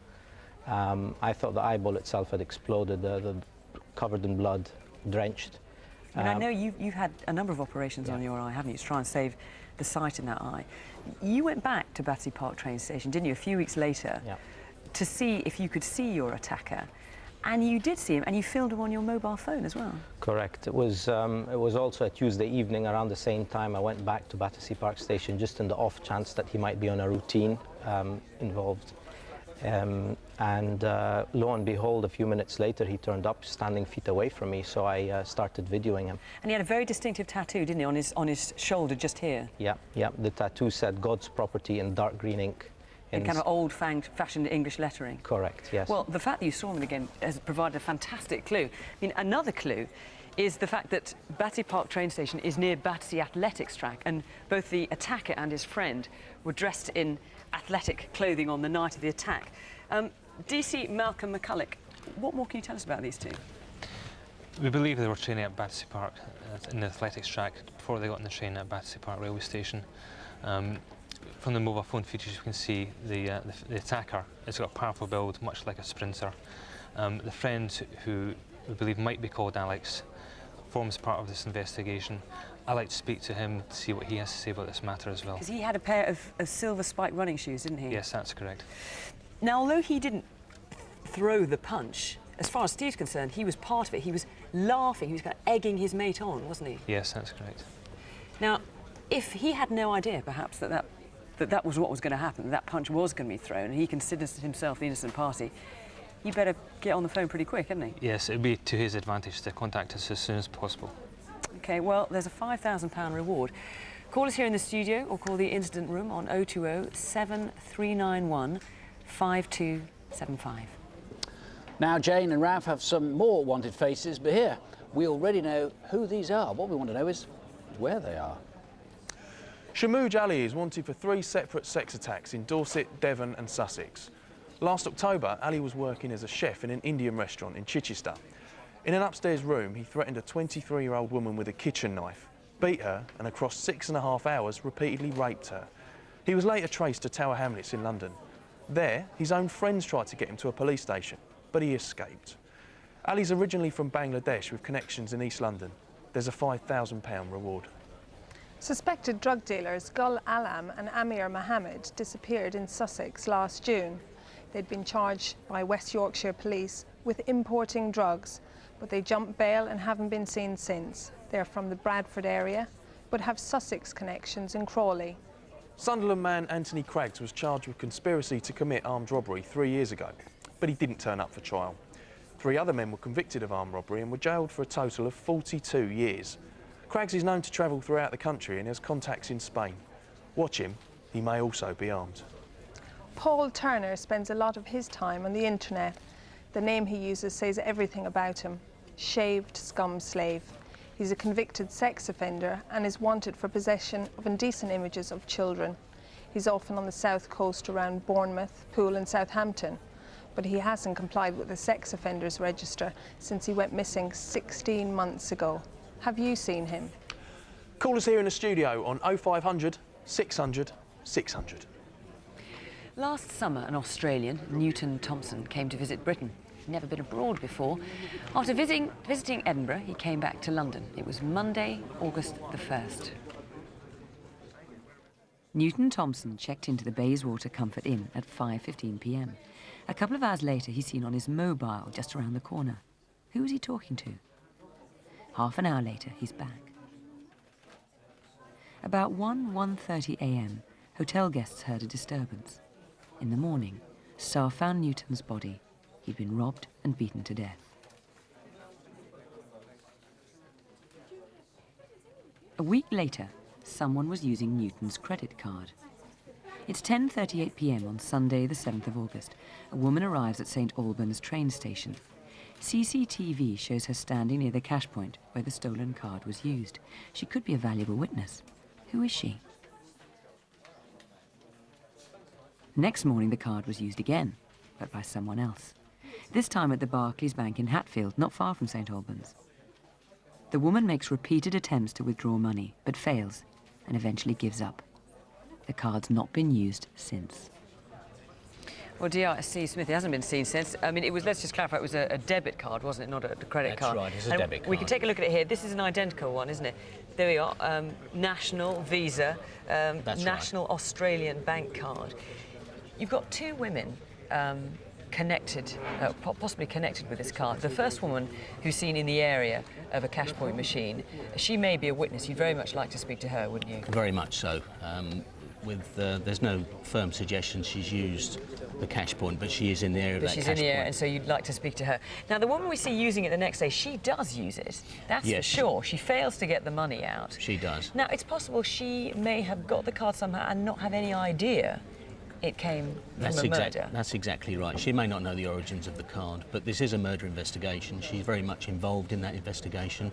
I thought the eyeball itself had exploded, covered in blood, drenched. And I know you've had a number of operations on your eye, haven't you, to try and save the sight in that eye. You went back to Battersea Park train station, didn't you, a few weeks later, to see if you could see your attacker. And you did see him, and you filmed him on your mobile phone as well. Correct. It was also a Tuesday evening around the same time I went back to Battersea Park station, just in the off chance that he might be on a routine involved. Lo and behold, a few minutes later, he turned up standing feet away from me, so I started videoing him. And he had a very distinctive tattoo, didn't he, on his shoulder just here? Yeah. The tattoo said God's property in dark green ink. In kind of old-fashioned English lettering? Correct, yes. Well, the fact that you saw him again has provided a fantastic clue. I mean, another clue is the fact that Battersea Park train station is near Battersea Athletics track, and both the attacker and his friend were dressed in athletic clothing on the night of the attack. DC Malcolm McCulloch, what more can you tell us about these two? We believe they were training at Battersea Park in the athletics track before they got on the train at Battersea Park railway station. From the mobile phone features, you can see the attacker has got a powerful build, much like a sprinter. The friend, who we believe might be called Alex, forms part of this investigation. I'd like to speak to him to see what he has to say about this matter as well. Because he had a pair of silver spiked running shoes, didn't he? Yes, that's correct. Now, although he didn't throw the punch, as far as Steve's concerned, he was part of it. He was laughing, he was kind of egging his mate on, wasn't he? Yes, that's correct. Now, if he had no idea, perhaps, that was what was going to happen, that punch was going to be thrown, and he considers himself the innocent party, he better get on the phone pretty quick, hadn't he? Yes, it would be to his advantage to contact us as soon as possible. OK, well, there's a £5,000 reward. Call us here in the studio or call the incident room on 020 7391 5275. Now, Jane and Ralph have some more wanted faces, but here, we already know who these are. What we want to know is where they are. Shamooj Ali is wanted for 3 separate sex attacks in Dorset, Devon and Sussex. Last October, Ali was working as a chef in an Indian restaurant in Chichester. In an upstairs room, he threatened a 23-year-old woman with a kitchen knife, beat her, and across 6.5 hours, repeatedly raped her. He was later traced to Tower Hamlets in London. There, his own friends tried to get him to a police station, but he escaped. Ali's originally from Bangladesh with connections in East London. There's a £5,000 reward. Suspected drug dealers Gul Alam and Amir Mohammed disappeared in Sussex last June. They'd been charged by West Yorkshire Police with importing drugs, but they jumped bail and haven't been seen since. They're from the Bradford area, but have Sussex connections in Crawley. Sunderland man Anthony Craggs was charged with conspiracy to commit armed robbery 3 years ago, but he didn't turn up for trial. 3 other men were convicted of armed robbery and were jailed for a total of 42 years. Craggs is known to travel throughout the country and has contacts in Spain. Watch him, he may also be armed. Paul Turner spends a lot of his time on the internet. The name he uses says everything about him. Shaved scum slave. He's a convicted sex offender and is wanted for possession of indecent images of children. He's often on the south coast around Bournemouth, Poole and Southampton, but he hasn't complied with the sex offenders register since he went missing 16 months ago. Have you seen him? Call us here in the studio on 0500 600 600. Last summer, an Australian, Newton Thompson, came to visit Britain. He'd never been abroad before. After visiting Edinburgh, he came back to London. It was Monday, August the 1st. Newton Thompson checked into the Bayswater Comfort Inn at 5:15 p.m. A couple of hours later, he's seen on his mobile just around the corner. Who was he talking to? Half an hour later, he's back. About 1:30 a.m., hotel guests heard a disturbance. In the morning, staff found Newton's body. He'd been robbed and beaten to death. A week later, someone was using Newton's credit card. It's 10:38 p.m. on Sunday, the 7th of August. A woman arrives at St. Albans train station. CCTV shows her standing near the cash point where the stolen card was used. She could be a valuable witness. Who is she? Next morning, the card was used again, but by someone else. This time at the Barclays Bank in Hatfield, not far from St. Albans. The woman makes repeated attempts to withdraw money, but fails, and eventually gives up. The card's not been used since. Well, DRC Smith, it hasn't been seen since. I mean, it was, let's just clarify, it was a debit card, wasn't it? Not a credit card. That's right, it's a debit card. We can take a look at it here. This is an identical one, isn't it? There we are, National Visa, National Australian Bank card. You've got two women connected, possibly connected with this card. The first woman who's seen in the area of a cash point machine, she may be a witness. You'd very much like to speak to her, wouldn't you? Very much so. There's no firm suggestion she's used the cash point, but she is in the area of that cash point. But she's in the area, and so you'd like to speak to her. Now, the woman we see using it the next day, she does use it. That's for sure. She fails to get the money out. She does. Now, it's possible she may have got the card somehow and not have any idea it came from a murder. That's exactly right. She may not know the origins of the card, but this is a murder investigation. She's very much involved in that investigation,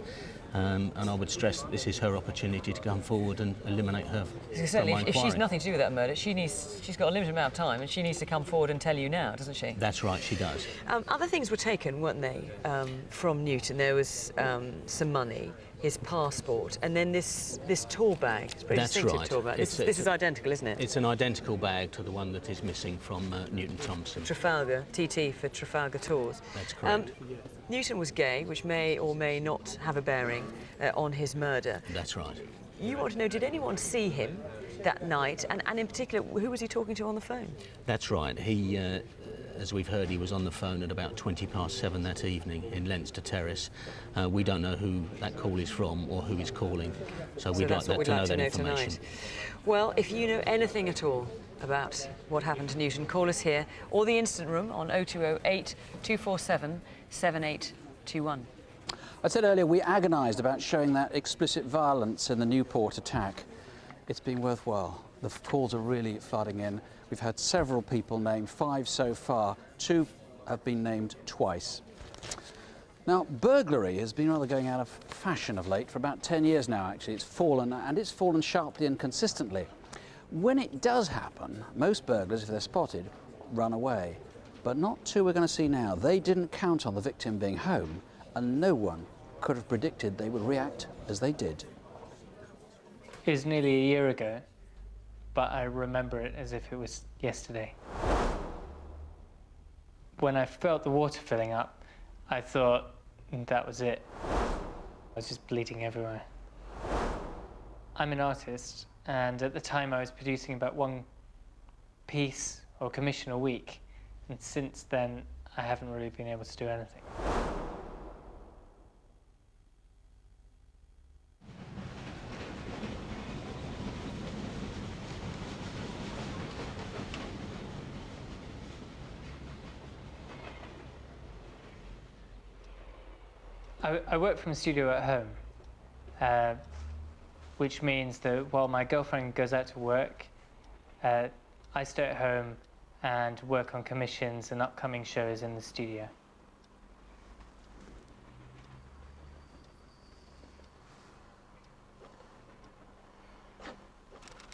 and I would stress that this is her opportunity to come forward and eliminate her Certainly, from my if she's inquiry. nothing to do with that murder, she's got a limited amount of time, and she needs to come forward and tell you now, doesn't she? That's right, she does. Other things were taken, weren't they, from Newton? There was some money, his passport, and then this tool bag. It's a pretty distinctive tool bag. This is identical, isn't it? It's an identical bag to the one that is missing from Newton Thompson. Trafalgar, TT for Trafalgar Tours. That's correct. Newton was gay, which may or may not have a bearing on his murder. That's right. You want to know, did anyone see him that night, and in particular, who was he talking to on the phone? That's right. He, as we've heard, he was on the phone at about 7:20 that evening in Leinster Terrace. We don't know who that call is from or who is calling, so we'd like to know that information. Tonight. Well, if you know anything at all about what happened to Newton, call us here or the instant room on 0208 247 7821. I said earlier we agonised about showing that explicit violence in the Newport attack. It's been worthwhile. The calls are really flooding in. We've had several people named, 5 so far. 2 have been named twice. Now, burglary has been rather going out of fashion of late. For about 10 years now, actually. It's fallen, and it's fallen sharply and consistently. When it does happen, most burglars, if they're spotted, run away. But not 2 we're going to see now. They didn't count on the victim being home, and no one could have predicted they would react as they did. It was nearly a year ago, but I remember it as if it was yesterday. When I felt the water filling up, I thought that was it. I was just bleeding everywhere. I'm an artist, and at the time I was producing about 1 piece or commission a week, and since then I haven't really been able to do anything. I work from a studio at home, which means that while my girlfriend goes out to work, I stay at home and work on commissions and upcoming shows in the studio.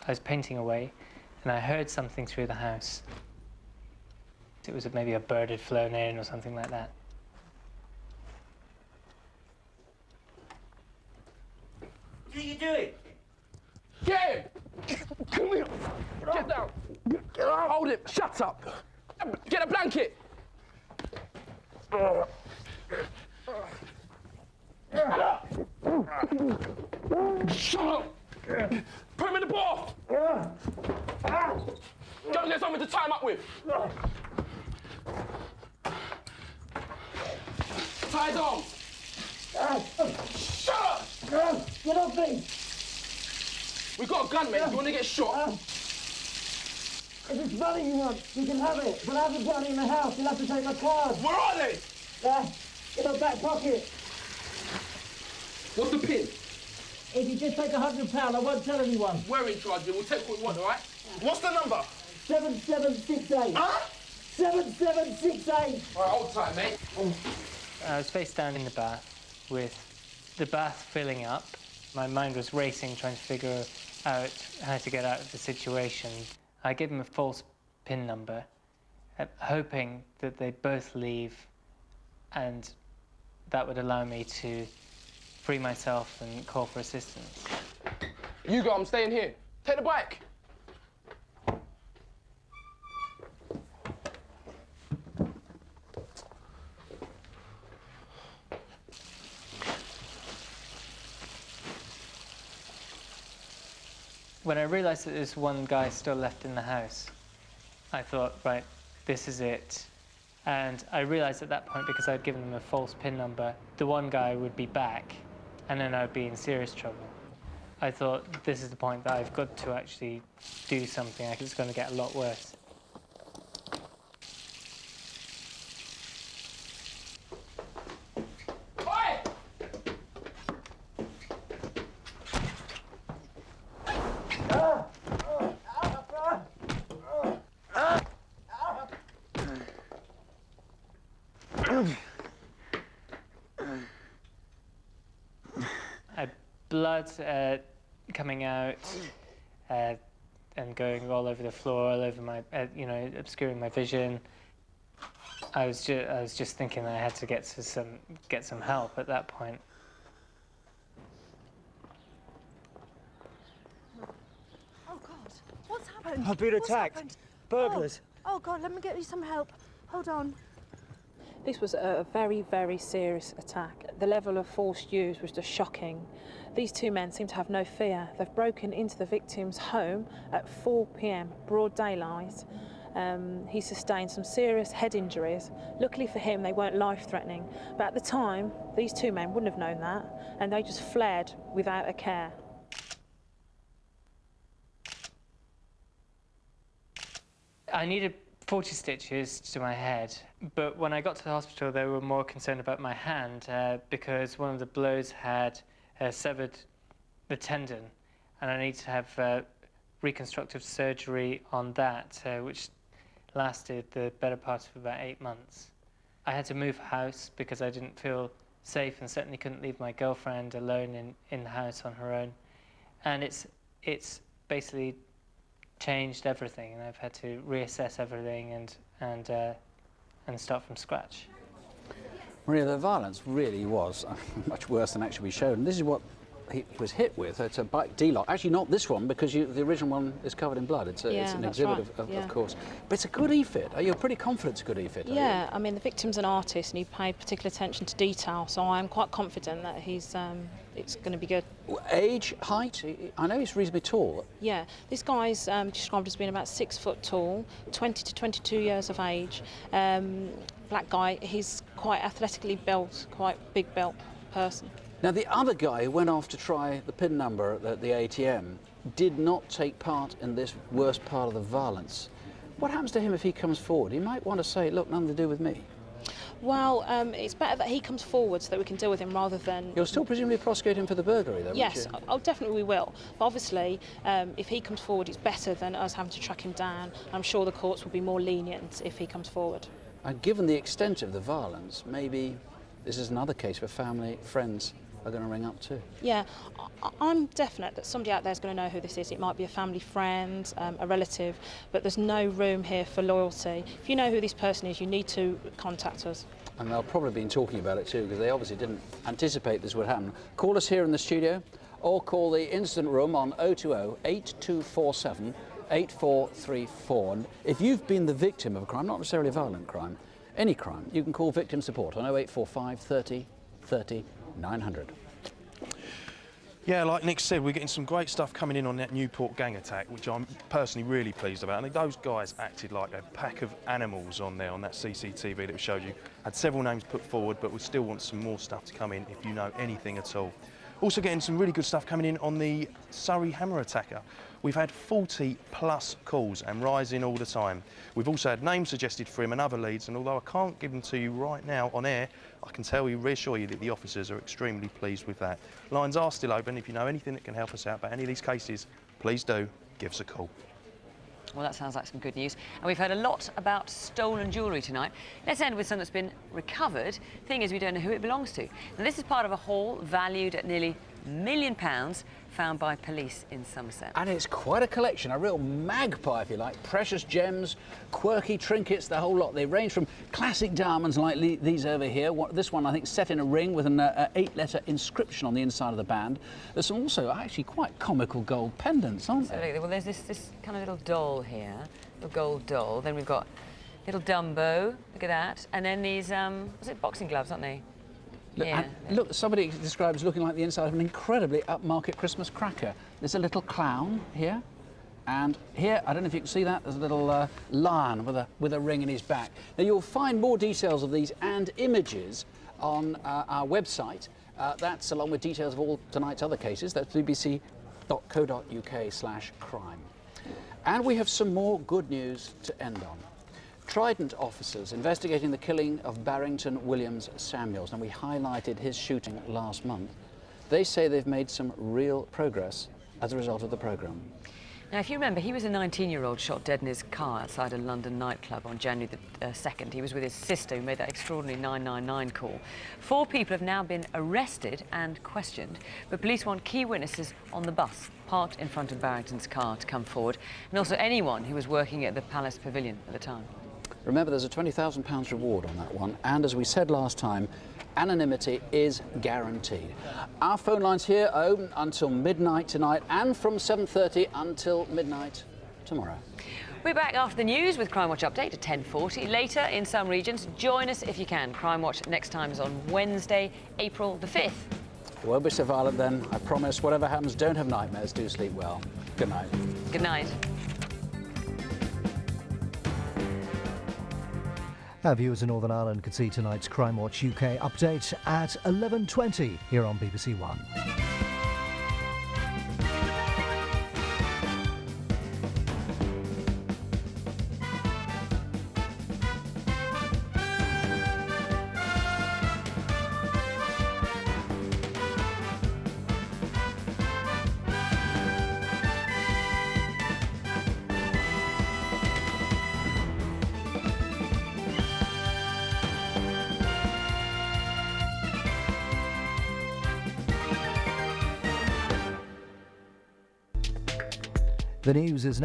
I was painting away and I heard something through the house. It was maybe a bird had flown in or something like that. What are you doing? Get him! Come here! Get down! Get out! Hold it! Shut up! Get a blanket! Shut up! Put him in the ball! Go and get something to tie him up with! tied arms. Shut up! Get off me! We got a gun, mate. You want to get shot? If it's money you want, you can have it. But I haven't got any in the house. You'll have to take my card. Where are they? In my back pocket. What's the pin? If you just take £100, I won't tell anyone. We're in charge, we'll take what we want, all right? What's the number? 7768. Huh? 7768. All right, hold tight, mate. I was face down in the bath with the bath filling up. My mind was racing, trying to figure out how to get out of the situation. I gave them a false PIN number, hoping that they'd both leave and that would allow me to free myself and call for assistance. You go, I'm staying here. Take the bike. When I realised that there's one guy still left in the house, I thought, right, this is it. And I realised at that point, because I'd given them a false PIN number, the one guy would be back, and then I'd be in serious trouble. I thought, this is the point that I've got to actually do something, it's going to get a lot worse. Blood coming out and going all over the floor, all over my, you know, obscuring my vision. I was just thinking that I had to get some help at that point. Oh God, what's happened? I've been attacked. Happened? Burglars. Oh God, let me get you some help. Hold on. This was a very, very serious attack. The level of force used was just shocking. These two men seem to have no fear. They've broken into the victim's home at 4 p.m, broad daylight. He sustained some serious head injuries. Luckily for him, they weren't life-threatening. But at the time, these two men wouldn't have known that, and they just fled without a care. I needed 40 stitches to my head, but when I got to the hospital, they were more concerned about my hand because one of the blows had severed the tendon, and I needed to have reconstructive surgery on that, which lasted the better part of about 8 months. I had to move house because I didn't feel safe, and certainly couldn't leave my girlfriend alone in the house on her own. And it's basically changed everything, and I've had to reassess everything and start from scratch. Maria, the violence really was much worse than actually we showed, and this is what he was hit with. It's a bike D-lock. Actually, not this one, because the original one is covered in blood. It's an exhibit, right. of course. But it's a good e-fit. You're pretty confident it's a good e-fit, Yeah, I mean, the victim's an artist, and he paid particular attention to detail, so I'm quite confident that it's going to be good. Age, height? I know he's reasonably tall. Yeah, this guy's described as being about 6 foot tall, 20 to 22 years of age. Black guy, he's quite athletically built, quite big built person. Now, the other guy who went off to try the PIN number at the ATM did not take part in this worst part of the violence. What happens to him if he comes forward? He might want to say, look, nothing to do with me. Well, it's better that he comes forward so that we can deal with him rather than... You'll still presumably prosecute him for the burglary, though, Yes, won't you? oh, definitely we will. But obviously, if he comes forward, it's better than us having to track him down. I'm sure the courts will be more lenient if he comes forward. And given the extent of the violence, maybe this is another case where family, friends are going to ring up too. Yeah, I'm definite that somebody out there is going to know who this is. It might be a family friend, a relative, but there's no room here for loyalty. If you know who this person is, you need to contact us. And they'll probably been talking about it too, because they obviously didn't anticipate this would happen. Call us here in the studio, or call the incident room on 020-8247 8434. And if you've been the victim of a crime, not necessarily a violent crime, any crime, you can call victim support on 0845 30 30 900. Yeah, like Nick said, we're getting some great stuff coming in on that Newport gang attack, which I'm personally really pleased about. And those guys acted like a pack of animals on there on that CCTV that we showed you. Had several names put forward, but we still want some more stuff to come in if you know anything at all. Also getting some really good stuff coming in on the Surrey hammer attacker. We've had 40 plus calls and rising all the time. We've also had names suggested for him and other leads, and although I can't give them to you right now on air, I can reassure you that the officers are extremely pleased with that. Lines are still open. If you know anything that can help us out about any of these cases, please do give us a call. Well, that sounds like some good news. And we've heard a lot about stolen jewellery tonight. Let's end with something that's been recovered. Thing is, we don't know who it belongs to. Now, this is part of a haul valued at nearly £1 million found by police in Somerset. And it's quite a collection, a real magpie, if you like. Precious gems, quirky trinkets, the whole lot. They range from classic diamonds like these over here. This one, I think, set in a ring with an 8-letter inscription on the inside of the band. There's some also actually quite comical gold pendants, aren't there? Absolutely. Well, there's this kind of little doll here, a gold doll. Then we've got little Dumbo, look at that. And then these, was it boxing gloves, aren't they? Look, Yeah. look, somebody describes looking like the inside of an incredibly upmarket Christmas cracker. There's a little clown here, and here, I don't know if you can see that, there's a little lion with a ring in his back. Now, you'll find more details of these and images on our website. That's along with details of all tonight's other cases. That's bbc.co.uk/crime. And we have some more good news to end on. Trident officers investigating the killing of Barrington Williams Samuels, and we highlighted his shooting last month. They say they've made some real progress as a result of the programme. Now, if you remember, he was a 19-year-old shot dead in his car outside a London nightclub on January the 2nd. He was with his sister who made that extraordinary 999 call. 4 people have now been arrested and questioned, but police want key witnesses on the bus parked in front of Barrington's car to come forward, and also anyone who was working at the Palace Pavilion at the time. Remember, there's a £20,000 reward on that one, and as we said last time, anonymity is guaranteed. Our phone lines here are open until midnight tonight and from 7:30 until midnight tomorrow. We're back after the news with Crimewatch Update at 10:40. Later in some regions, join us if you can. Crimewatch next time is on Wednesday, April the 5th. It won't be so violent then, I promise. Whatever happens, don't have nightmares, do sleep well. Good night. Good night. Our viewers in Northern Ireland could see tonight's Crimewatch UK update at 11:20 here on BBC One. The news is now